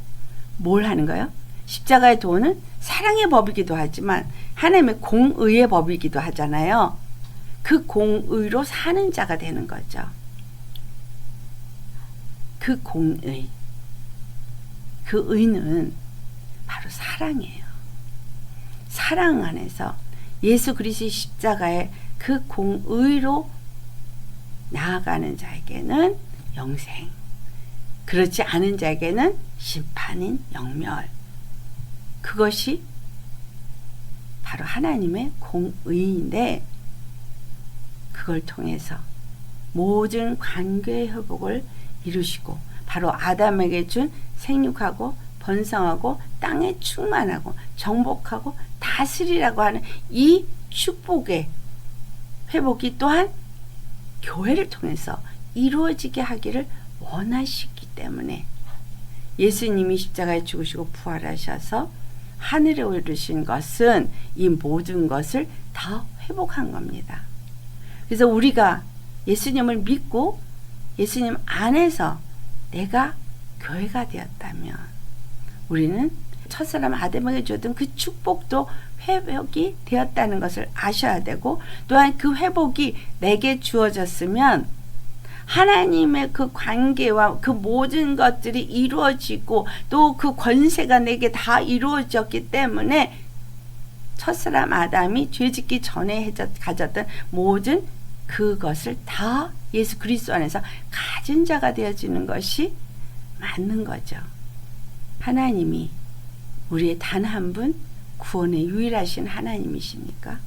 뭘 하는 거예요? 십자가의 도는 사랑의 법이기도 하지만 하나님의 공의의 법이기도 하잖아요. 그 공의로 사는 자가 되는 거죠. 그 공의, 그 의는 바로 사랑이에요. 사랑 안에서 예수 그리스도의 십자가의 그 공의로 나아가는 자에게는 영생, 그렇지 않은 자에게는 심판인 영멸. 그것이 바로 하나님의 공의인데 그걸 통해서 모든 관계 회복을 이루시고 바로 아담에게 준 생육하고 번성하고 땅에 충만하고 정복하고 다스리라고 하는 이 축복의 회복이 또한 교회를 통해서 이루어지게 하기를 원하시기 때문에 예수님이 십자가에 죽으시고 부활하셔서 하늘에 오르신 것은 이 모든 것을 다 회복한 겁니다. 그래서 우리가 예수님을 믿고 예수님 안에서 내가 교회가 되었다면 우리는 첫사람 아담에게 줬던 그 축복도 회복이 되었다는 것을 아셔야 되고 또한 그 회복이 내게 주어졌으면 하나님의 그 관계와 그 모든 것들이 이루어지고 또 그 권세가 내게 다 이루어졌기 때문에 첫사람 아담이 죄짓기 전에 가졌던 모든 그것을 다 예수 그리스도 안에서 가진 자가 되어지는 것이 맞는 거죠. 하나님이 우리의 단 한 분 구원의 유일하신 하나님이십니까?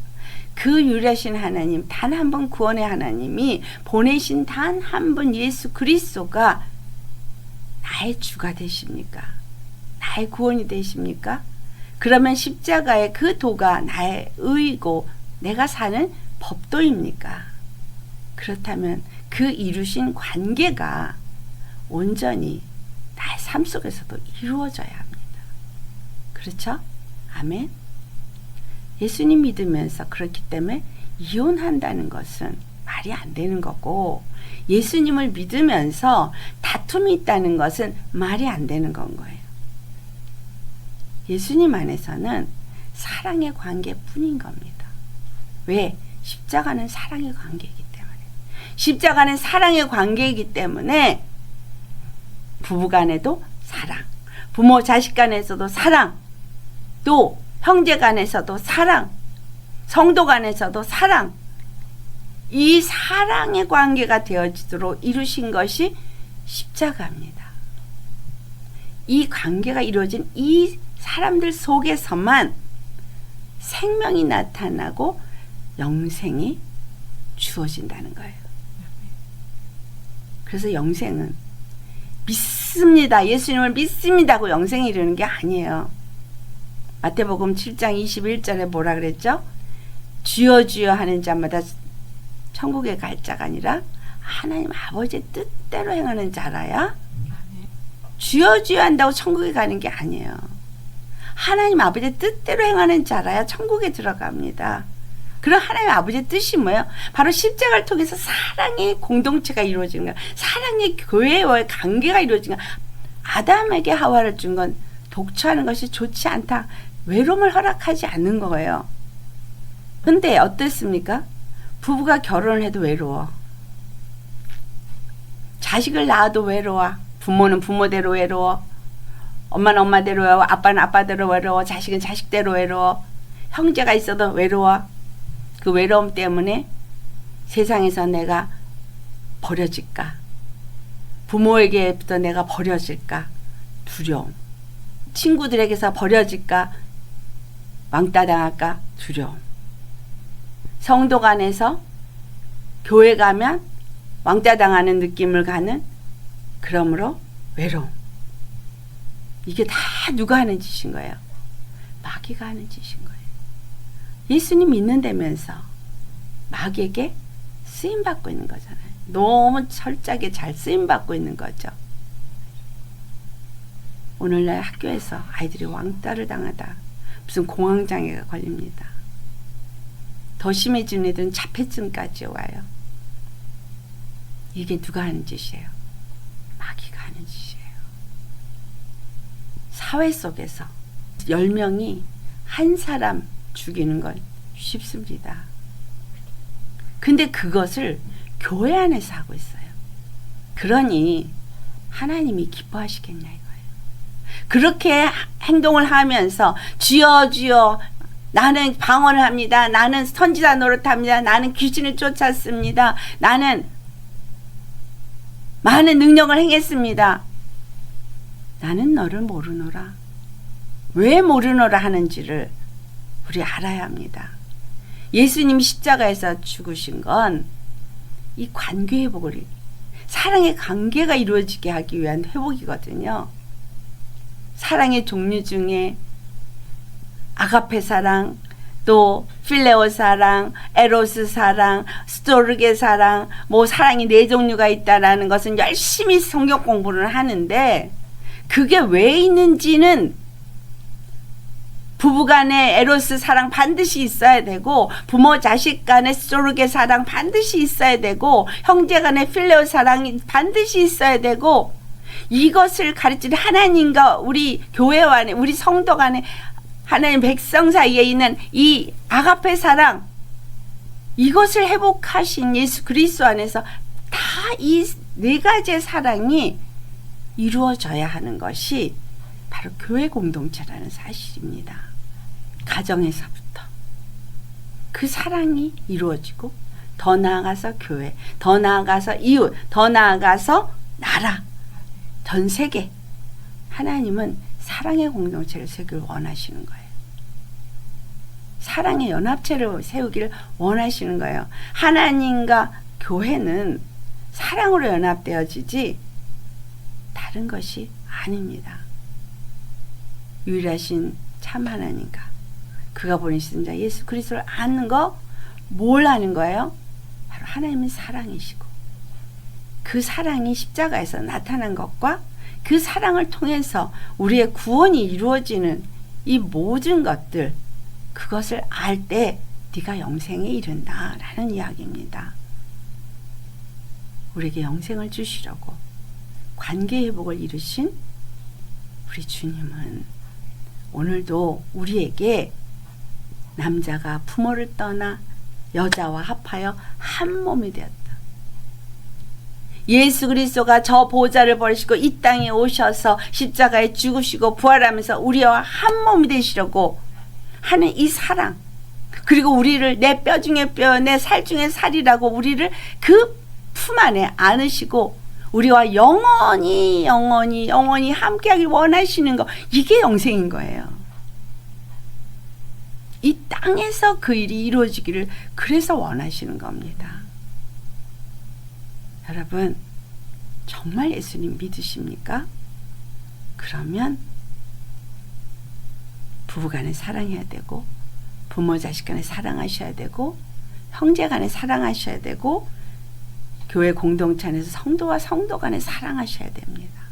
그 유일하신 하나님, 단 한 분 구원의 하나님이 보내신 단 한 분 예수 그리스도가 나의 주가 되십니까? 나의 구원이 되십니까? 그러면 십자가의 그 도가 나의 의이고 내가 사는 법도입니까? 그렇다면 그 이루신 관계가 온전히 나의 삶 속에서도 이루어져야 합니다. 그렇죠? 아멘. 예수님 믿으면서 그렇기 때문에 이혼한다는 것은 말이 안 되는 거고 예수님을 믿으면서 다툼이 있다는 것은 말이 안 되는 건 거예요. 예수님 안에서는 사랑의 관계뿐인 겁니다. 왜? 십자가는 사랑의 관계이기 때문에. 십자가는 사랑의 관계이기 때문에 부부 간에도 사랑, 부모 자식 간에서도 사랑, 또 형제 간에서도 사랑, 성도 간에서도 사랑, 이 사랑의 관계가 되어지도록 이루신 것이 십자가입니다. 이 관계가 이루어진 이 사람들 속에서만 생명이 나타나고 영생이 주어진다는 거예요. 그래서 영생은 믿습니다. 예수님을 믿습니다고 영생이 이르는 게 아니에요. 마태복음 7장 21절에 뭐라 그랬죠? 주여 주여 하는 자마다 천국에 갈 자가 아니라 하나님 아버지의 뜻대로 행하는 자라야 주여 주여 한다고 천국에 가는 게 아니에요. 하나님 아버지의 뜻대로 행하는 자라야 천국에 들어갑니다. 그럼 하나님 아버지의 뜻이 뭐예요? 바로 십자가를 통해서 사랑의 공동체가 이루어지는 거예요. 사랑의 교회와의 관계가 이루어지는 거예요. 아담에게 하와를 준 건 독처하는 것이 좋지 않다. 외로움을 허락하지 않는 거예요. 근데 어땠습니까? 부부가 결혼을 해도 외로워. 자식을 낳아도 외로워. 부모는 부모대로 외로워. 엄마는 엄마대로 외로워. 아빠는 아빠대로 외로워. 자식은 자식대로 외로워. 형제가 있어도 외로워. 그 외로움 때문에 세상에서 내가 버려질까? 부모에게부터 내가 버려질까? 두려움. 친구들에게서 버려질까? 왕따 당할까? 두려움. 성도 간에서 교회 가면 왕따 당하는 느낌을 가는, 그러므로 외로움. 이게 다 누가 하는 짓인 거예요? 마귀가 하는 짓인 거예요. 예수님 믿는다면서 마귀에게 쓰임받고 있는 거잖아요. 너무 철저하게 잘 쓰임받고 있는 거죠. 오늘날 학교에서 아이들이 왕따를 당하다 무슨 공황장애가 걸립니다. 더 심해지는 애들은 자폐증까지 와요. 이게 누가 하는 짓이에요? 마귀가 하는 짓이에요. 사회 속에서 10명이 한 사람 죽이는 건 쉽습니다. 근데 그것을 교회 안에서 하고 있어요. 그러니 하나님이 기뻐하시겠냐 이거예요. 그렇게 행동을 하면서 주여 주여 나는 방언을 합니다. 나는 선지자 노릇합니다. 나는 귀신을 쫓았습니다. 나는 많은 능력을 행했습니다. 나는 너를 모르노라. 왜 모르노라 하는지를 우리 알아야 합니다. 예수님이 십자가에서 죽으신 건 이 관계 회복을, 사랑의 관계가 이루어지게 하기 위한 회복이거든요. 사랑의 종류 중에 아가페 사랑, 또 필레오 사랑, 에로스 사랑, 스토르게 사랑, 뭐 사랑이 4종류가 있다라는 것은 열심히 성경 공부를 하는데, 그게 왜 있는지는 부부간의 에로스 사랑 반드시 있어야 되고, 부모 자식 간의 스토르게 사랑 반드시 있어야 되고, 형제간의 필레오 사랑이 반드시 있어야 되고, 이것을 가르치는 하나님과 우리 교회 안에, 우리 성도 간에, 하나님 백성 사이에 있는 이 아가페 사랑, 이것을 회복하신 예수 그리스도 안에서 다 이 4가지의 사랑이 이루어져야 하는 것이 바로 교회 공동체라는 사실입니다. 가정에서부터 그 사랑이 이루어지고, 더 나아가서 교회, 더 나아가서 이웃, 더 나아가서 나라, 전 세계. 하나님은 사랑의 공동체를 세우길 원하시는 거예요. 사랑의 연합체를 세우기를 원하시는 거예요. 하나님과 교회는 사랑으로 연합되어지지 다른 것이 아닙니다. 유일하신 참 하나님과 그가 보내신 자 예수 그리스도를 아는 거, 뭘 아는 거예요? 바로 하나님은 사랑이시고, 그 사랑이 십자가에서 나타난 것과 그 사랑을 통해서 우리의 구원이 이루어지는 이 모든 것들, 그것을 알 때 네가 영생에 이른다라는 이야기입니다. 우리에게 영생을 주시려고 관계 회복을 이루신 우리 주님은 오늘도 우리에게 남자가 부모를 떠나 여자와 합하여 한 몸이 되었다. 예수 그리스도가 저 보좌를 버리시고 이 땅에 오셔서 십자가에 죽으시고 부활하면서 우리와 한 몸이 되시려고 하는 이 사랑, 그리고 우리를 내 뼈 중에 뼈, 내 살 중에 살이라고 우리를 그 품 안에 안으시고 우리와 영원히 함께하길 원하시는 거, 이게 영생인 거예요. 이 땅에서 그 일이 이루어지기를 그래서 원하시는 겁니다. 여러분, 정말 예수님 믿으십니까? 그러면 부부간에 사랑해야 되고, 부모 자식 간에 사랑하셔야 되고, 형제 간에 사랑하셔야 되고, 교회 공동체 안에서 성도와 성도 간에 사랑하셔야 됩니다.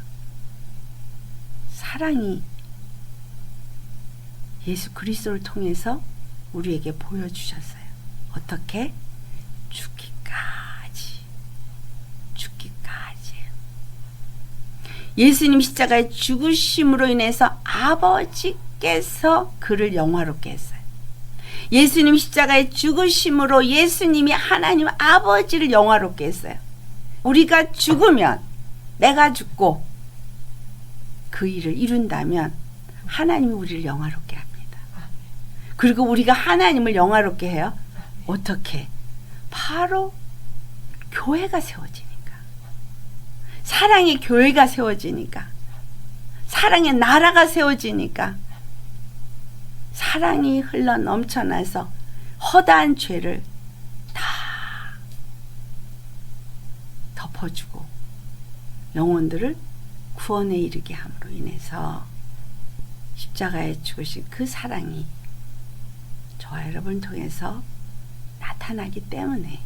사랑이 예수 그리스도를 통해서 우리에게 보여주셨어요. 어떻게? 죽기까지. 예수님 십자가의 죽으심으로 인해서 아버지께서 그를 영화롭게 했어요. 예수님 십자가의 죽으심으로 예수님이 하나님 아버지를 영화롭게 했어요. 우리가 죽으면, 내가 죽고 그 일을 이룬다면 하나님이 우리를 영화롭게 합니다. 그리고 우리가 하나님을 영화롭게 해요. 어떻게? 바로 교회가 세워지니까. 사랑의 교회가 세워지니까. 사랑의 나라가 세워지니까. 사랑이 흘러 넘쳐나서 허다한 죄를 다 덮어주고 영혼들을 구원에 이르게 함으로 인해서 십자가에 죽으신 그 사랑이 저와 여러분을 통해서 나타나기 때문에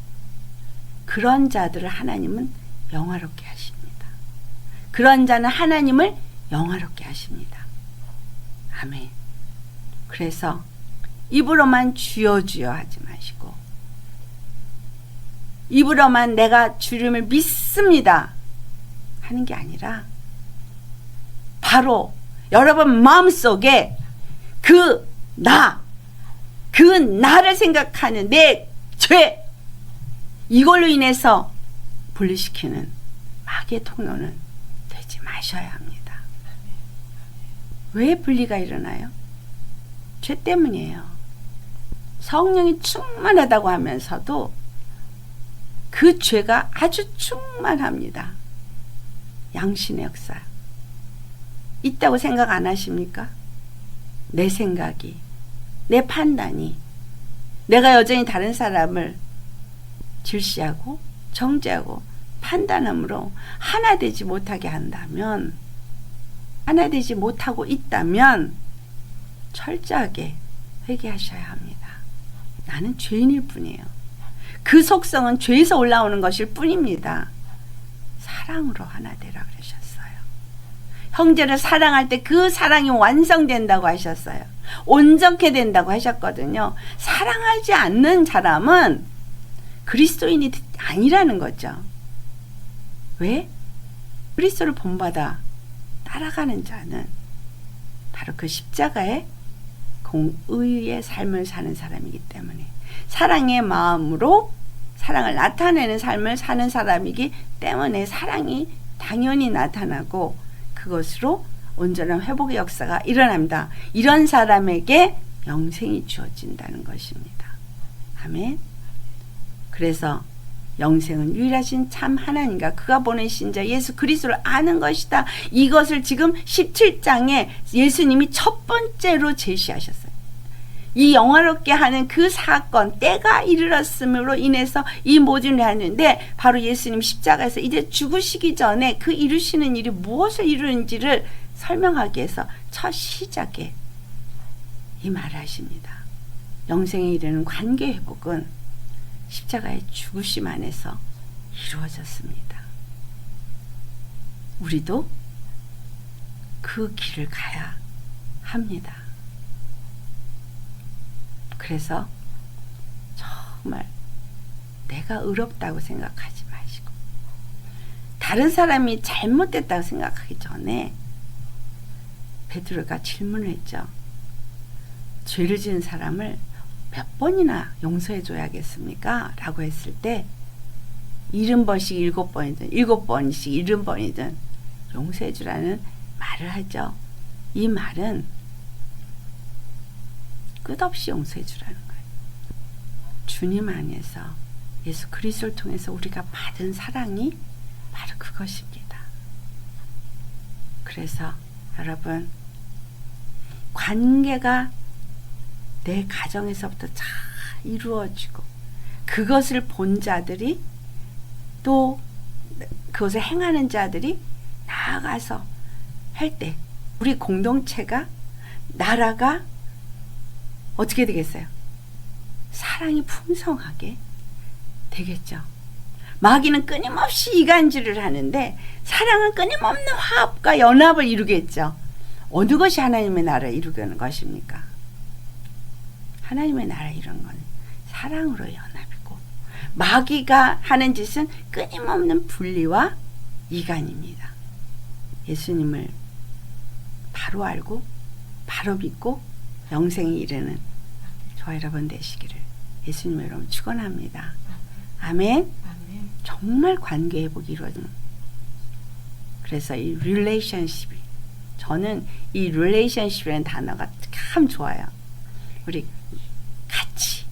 그런 자들을 하나님은 영화롭게 하십니다. 그런 자는 하나님을 영화롭게 하십니다. 아멘. 그래서 입으로만 주여 주여 하지 마시고 입으로만 내가 주님을 믿습니다 하는 게 아니라 바로 여러분 마음속에 그 나를 생각하는 내 죄, 이걸로 인해서 분리시키는 마귀의 통로는 되지 마셔야 합니다. 왜 분리가 일어나요? 죄 때문이에요. 성령이 충만하다고 하면서도 그 죄가 아주 충만합니다. 양신의 역사 있다고 생각 안 하십니까? 내 생각이, 내 판단이, 내가 여전히 다른 사람을 질시하고 정죄하고 판단함으로 하나 되지 못하게 한다면, 하나 되지 못하고 있다면 철저하게 회개하셔야 합니다. 나는 죄인일 뿐이에요. 그 속성은 죄에서 올라오는 것일 뿐입니다. 사랑으로 하나 되라 그러셨어요. 형제를 사랑할 때 그 사랑이 완성된다고 하셨어요. 온전케 된다고 하셨거든요. 사랑하지 않는 사람은 그리스도인이 아니라는 거죠. 왜? 그리스도를 본받아 따라가는 자는 바로 그 십자가의 공의의 삶을 사는 사람이기 때문에, 사랑의 마음으로 사랑을 나타내는 삶을 사는 사람이기 때문에 사랑이 당연히 나타나고 그것으로 온전한 회복의 역사가 일어납니다. 이런 사람에게 영생이 주어진다는 것입니다. 아멘. 그래서 영생은 유일하신 참 하나님과 그가 보내신 자 예수 그리스도를 아는 것이다. 이것을 지금 17장에 예수님이 첫 번째로 제시하셨어요. 이 영화롭게 하는 그 사건, 때가 이르렀음으로 인해서 이 모든 일을 하는데, 바로 예수님 십자가에서 이제 죽으시기 전에 그 이루시는 일이 무엇을 이루는지를 설명하기 위해서 첫 시작에 이 말을 하십니다. 영생에 이르는 관계 회복은 십자가의 죽으심 안에서 이루어졌습니다. 우리도 그 길을 가야 합니다. 그래서 정말 내가 의롭다고 생각하지 마시고, 다른 사람이 잘못됐다고 생각하기 전에 베드로가 질문을 했죠. 죄를 지은 사람을 몇 번이나 용서해 줘야겠습니까? 라고 했을 때 70번씩 7번이든 7번씩 70번이든 용서해 주라는 말을 하죠. 이 말은 끝없이 용서해 주라는 거예요. 주님 안에서 예수 그리스도를 통해서 우리가 받은 사랑이 바로 그것입니다. 그래서 여러분, 관계가 내 가정에서부터 잘 이루어지고 그것을 본 자들이, 또 그것을 행하는 자들이 나아가서 할 때 우리 공동체가, 나라가 어떻게 되겠어요? 사랑이 풍성하게 되겠죠. 마귀는 끊임없이 이간질을 하는데 사랑은 끊임없는 화합과 연합을 이루겠죠. 어느 것이 하나님의 나라를 이루는 것입니까? 하나님의 나라를 이루는 건 사랑으로 연합이고, 마귀가 하는 짓은 끊임없는 분리와 이간입니다. 예수님을 바로 알고 바로 믿고 영생에 이르는 저와 여러분 되시기를 예수님 여러분 축원합니다. 아멘. 정말 관계 회복이 이루어지는, 그래서 이 relationship이, 저는 이 relationship이라는 단어가 참 좋아요. 우리 같이,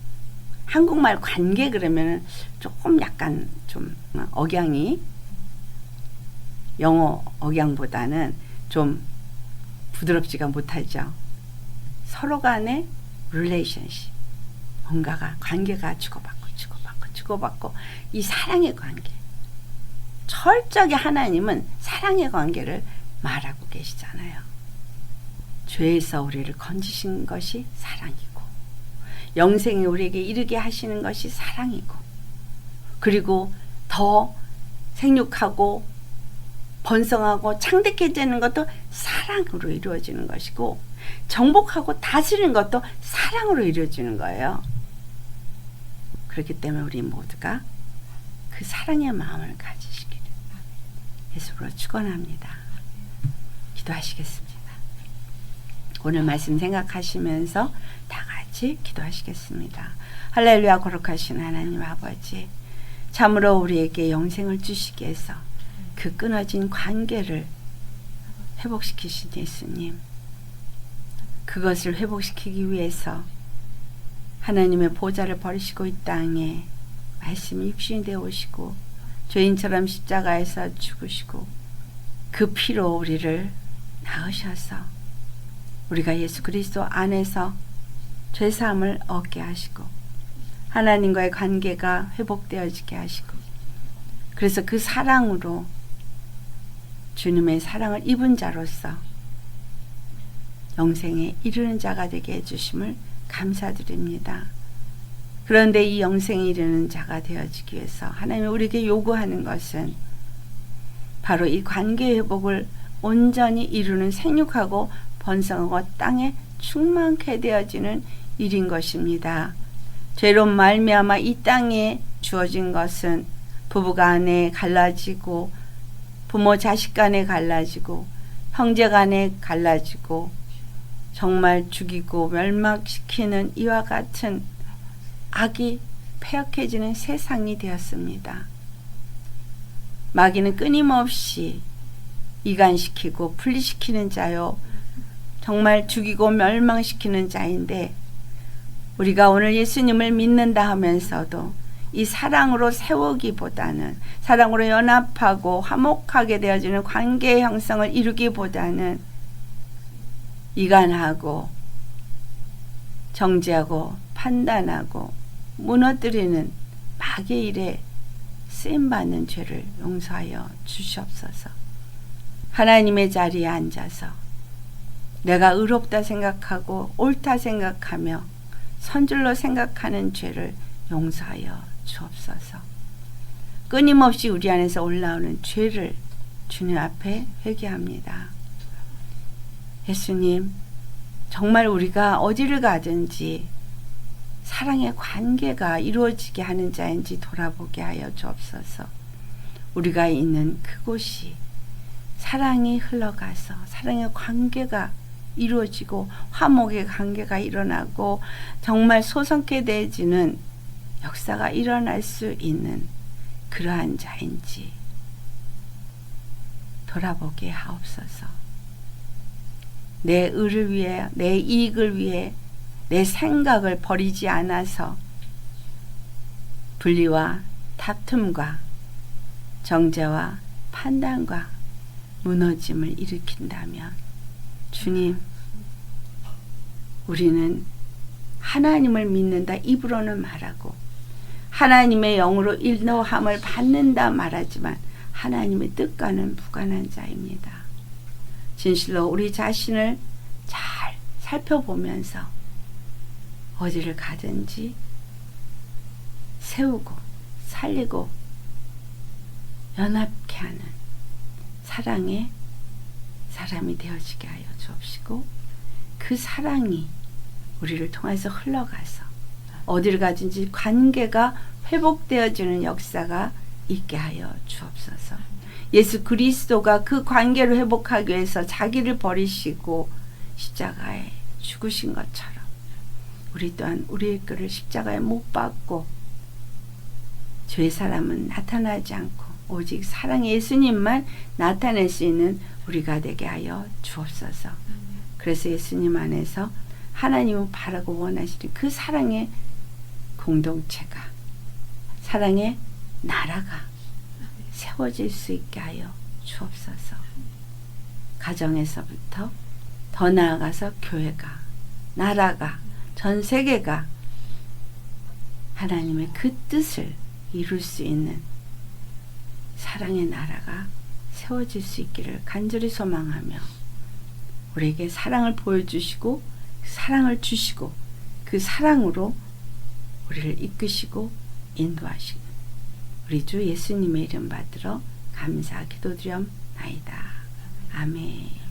한국말 관계 그러면은 조금 약간 좀 억양이 영어 억양보다는 좀 부드럽지가 못하죠. 서로 간의 relationship, 뭔가가 관계가 주고받고 이 사랑의 관계, 철저하게 하나님은 사랑의 관계를 말하고 계시잖아요. 죄에서 우리를 건지신 것이 사랑이고 영생에 우리에게 이르게 하시는 것이 사랑이고 그리고 더 생육하고 번성하고 창대해지는 것도 사랑으로 이루어지는 것이고 정복하고 다스리는 것도 사랑으로 이루어지는 거예요. 그렇기 때문에 우리 모두가 그 사랑의 마음을 가지시기를 예수로 축원합니다. 기도하시겠습니다. 오늘 말씀 생각하시면서 다 같이 기도하시겠습니다. 할렐루야. 거룩하신 하나님 아버지, 참으로 우리에게 영생을 주시기 위해서 그 끊어진 관계를 회복시키신 예수님, 그것을 회복시키기 위해서 하나님의 보좌를 버리시고 이 땅에 말씀이 육신이 되어 오시고 죄인처럼 십자가에서 죽으시고 그 피로 우리를 낳으셔서 우리가 예수 그리스도 안에서 죄사함을 얻게 하시고 하나님과의 관계가 회복되어지게 하시고 그래서 그 사랑으로 주님의 사랑을 입은 자로서 영생에 이르는 자가 되게 해주심을 감사드립니다. 그런데 이 영생에 이르는 자가 되어지기 위해서 하나님이 우리에게 요구하는 것은 바로 이 관계 회복을 온전히 이루는 생육하고 번성하고 땅에 충만케 되어지는 일인 것입니다. 죄로 말미암아 이 땅에 주어진 것은 부부 간에 갈라지고 부모 자식 간에 갈라지고 형제 간에 갈라지고 정말 죽이고 멸망시키는 이와 같은 악이 폐역해지는 세상이 되었습니다. 마귀는 끊임없이 이간시키고 분리시키는 자요, 정말 죽이고 멸망시키는 자인데 우리가 오늘 예수님을 믿는다 하면서도 이 사랑으로 세우기보다는 사랑으로 연합하고 화목하게 되어지는 관계의 형성을 이루기보다는 이간하고 정죄하고 판단하고 무너뜨리는 마귀의 일에 쓰임받는 죄를 용서하여 주시옵소서. 하나님의 자리에 앉아서 내가 의롭다 생각하고 옳다 생각하며 선줄로 생각하는 죄를 용서하여 주옵소서. 끊임없이 우리 안에서 올라오는 죄를 주님 앞에 회개합니다. 예수님, 정말 우리가 어디를 가든지 사랑의 관계가 이루어지게 하는 자인지 돌아보게 하여 주옵소서. 우리가 있는 그곳이 사랑이 흘러가서 사랑의 관계가 이루어지고 화목의 관계가 일어나고 정말 소성케 되어지는 역사가 일어날 수 있는 그러한 자인지 돌아보게 하옵소서. 내 의를 위해, 내 이익을 위해 내 생각을 버리지 않아서 분리와 다툼과 정죄와 판단과 무너짐을 일으킨다면 주님, 우리는 하나님을 믿는다 입으로는 말하고 하나님의 영으로 인도함을 받는다 말하지만 하나님의 뜻과는 무관한 자입니다. 진실로 우리 자신을 잘 살펴보면서 어디를 가든지 세우고 살리고 연합케 하는 사랑의 사람이 되어지게 하여 주옵시고 그 사랑이 우리를 통해서 흘러가서 어디를 가든지 관계가 회복되어지는 역사가 있게 하여 주옵소서. 예수 그리스도가 그 관계를 회복하기 위해서 자기를 버리시고 십자가에 죽으신 것처럼 우리 또한 우리의 것을 십자가에 못 박고 죄의 사람은 나타나지 않고 오직 사랑의 예수님만 나타낼 수 있는 우리가 되게 하여 주옵소서. 그래서 예수님 안에서 하나님은 바라고 원하시는 그 사랑의 공동체가, 사랑의 나라가 세워질 수 있게 하여 주옵소서. 가정에서부터 더 나아가서 교회가, 나라가, 전 세계가 하나님의 그 뜻을 이룰 수 있는 사랑의 나라가 세워질 수 있기를 간절히 소망하며 우리에게 사랑을 보여주시고 사랑을 주시고 그 사랑으로 우리를 이끄시고 인도하시고 우리 주 예수님의 이름 받들어 감사 기도드렸나이다. 아멘.